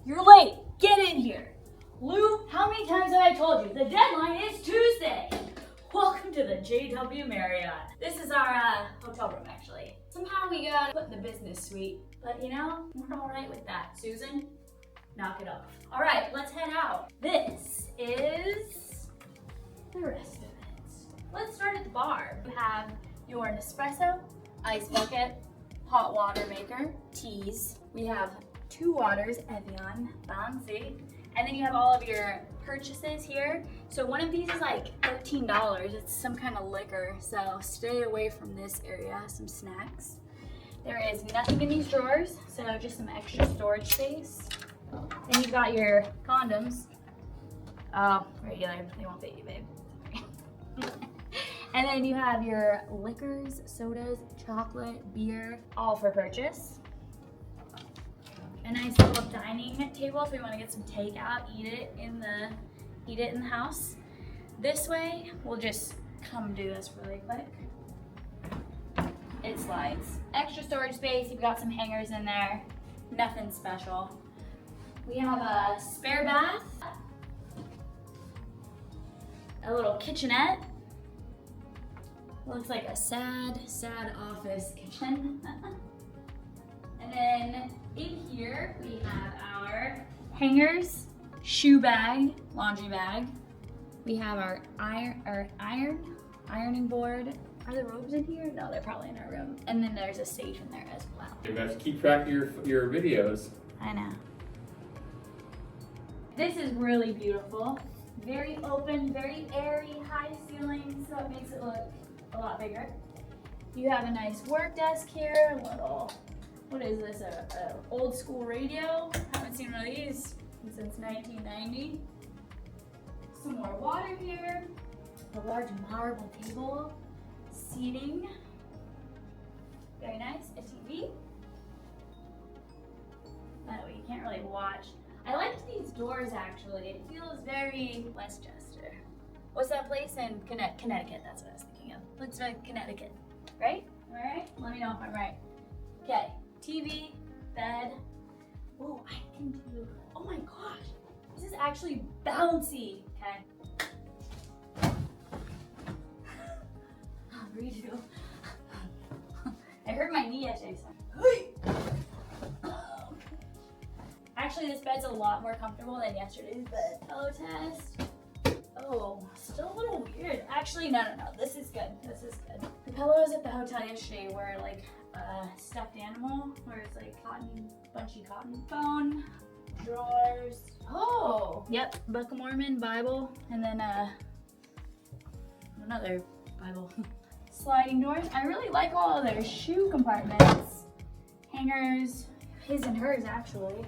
You're late. Get in here. Lou, how many times have I told you? The deadline is Tuesday. Welcome to the JW Marriott. This is our hotel room, actually. Somehow we got put in the business suite, but you know, we're all right with that. Susan, knock it off. All right, let's head out. This is the rest of it. Let's start at the bar. You have your Nespresso, ice bucket, hot water maker, teas. We have 2 waters, Evian, fancy. And then you have all of your purchases here. So one of these is like $13. It's some kind of liquor, so stay away from this area. Some snacks. There is nothing in these drawers, so just some extra storage space. Then you've got your condoms. Oh, regular, they won't fit you, babe. And then you have your liquors, sodas, chocolate, beer, all for purchase. A nice little dining table if we want to get some takeout, eat it in the house. This way, we'll just come do this really quick. It slides. Extra storage space, you've got some hangers in there. Nothing special. We have a spare bath, a little kitchenette. Looks like a sad, sad office kitchen. And then in here we have our hangers, shoe bag, laundry bag. We have our ironing board. Are the robes in here? No, they're probably in our room. And then there's a safe in there as well. You have to keep track of your videos. I know. This is really beautiful. Very open, very airy, high ceilings, so it makes it look a lot bigger. You have a nice work desk here, a little, what is this, a old school radio? Haven't seen one of these since 1990. Some more water here, a large marble table, seating, very nice, a TV. That way you can't really watch. I liked these doors actually, it feels very Westchester. What's that place in Connecticut? That's what I was thinking of. Looks like Connecticut, right? All right, let me know if I'm right. Okay, TV, bed. Oh, I can do, oh my gosh, this is actually bouncy. Okay. Redo. I hurt my knee yesterday. Actually, this bed's a lot more comfortable than yesterday's bed. Pillow test. Oh, still a little weird. Actually, no. This is good. This is good. The pillows at the hotel yesterday were like a stuffed animal, where it's like cotton, bunchy cotton. Phone, drawers. Oh, yep. Book of Mormon, Bible, and then another Bible. Sliding doors. I really like all of their shoe compartments. Hangers, his and hers actually.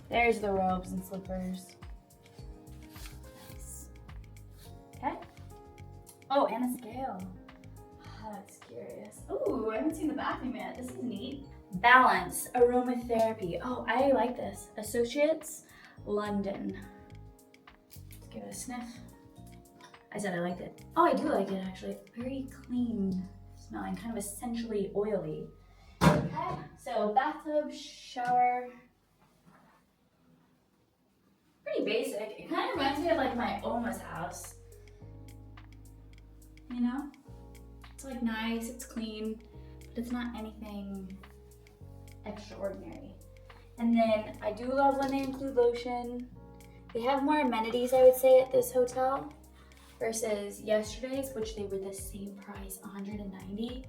There's the robes and slippers. Nice. Okay. Oh, and a scale. Oh, that's curious. Ooh, I haven't seen the bathroom yet. This is neat. Balance, aromatherapy. Oh, I like this. Associates, London. Let's give it a sniff. I said I liked it. Oh, I do like it actually. Very clean smelling, kind of essentially oily. Okay, so bathtub, shower. Pretty basic. It kind of reminds me of like my Oma's house. You know? It's like nice, it's clean, but it's not anything extraordinary. And then I do love when they include lotion. They have more amenities, I would say, at this hotel versus yesterday's, which they were the same price, $190.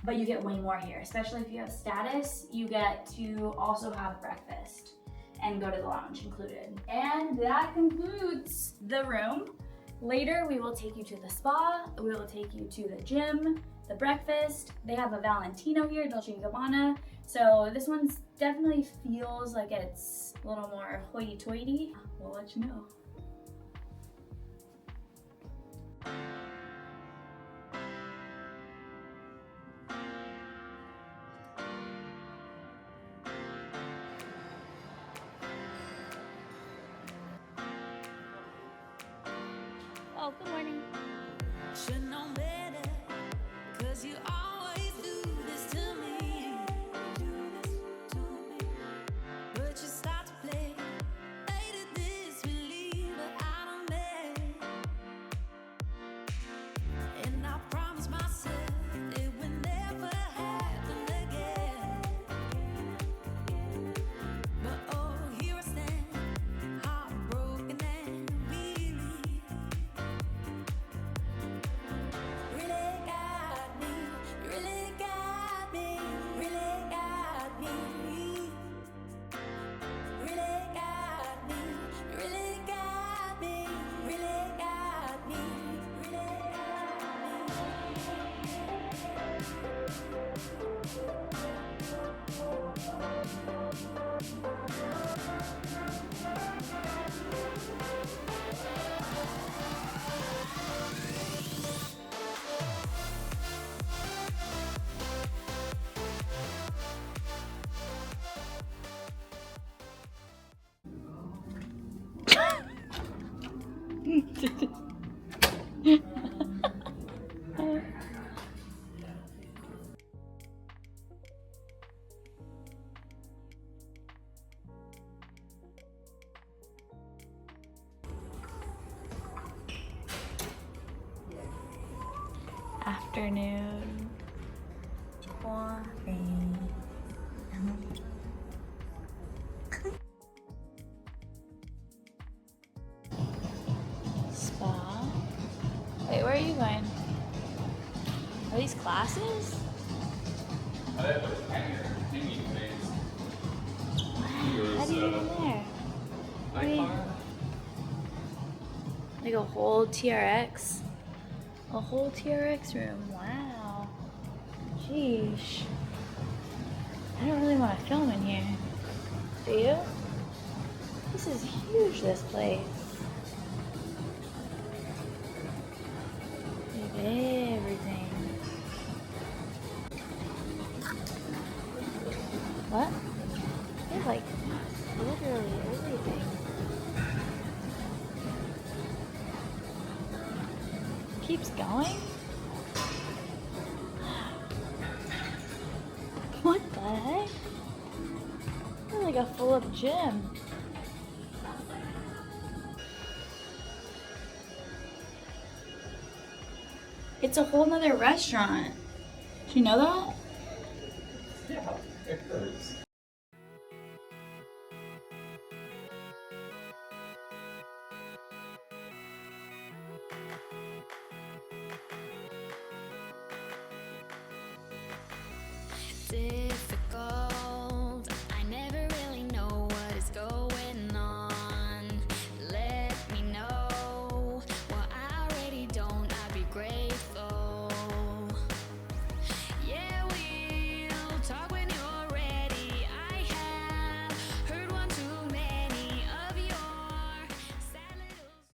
But you get way more here, especially if you have status. You get to also have breakfast and go to the lounge included. And that concludes the room. Later, we will take you to the spa. We will take you to the gym, the breakfast. They have a Valentino here, Dolce & Gabbana. So this one definitely feels like it's a little more hoity-toity. We'll let you know. Oh, good morning. Should know better, 'cause you always do this to me. But you start to play Afternoon coffee. Spa. Wait, where are you going? Are these classes? I have a hanging place. How do you get in there? My car. Like a whole TRX? A whole TRX room. Wow. Sheesh. I don't really want to film in here. Do you? This is huge, this place. They have everything. What? They have like literally everything. Keeps going? What the heck? It's like a full up gym. It's a whole nother restaurant. Did you know that? Yeah, it hurts. Did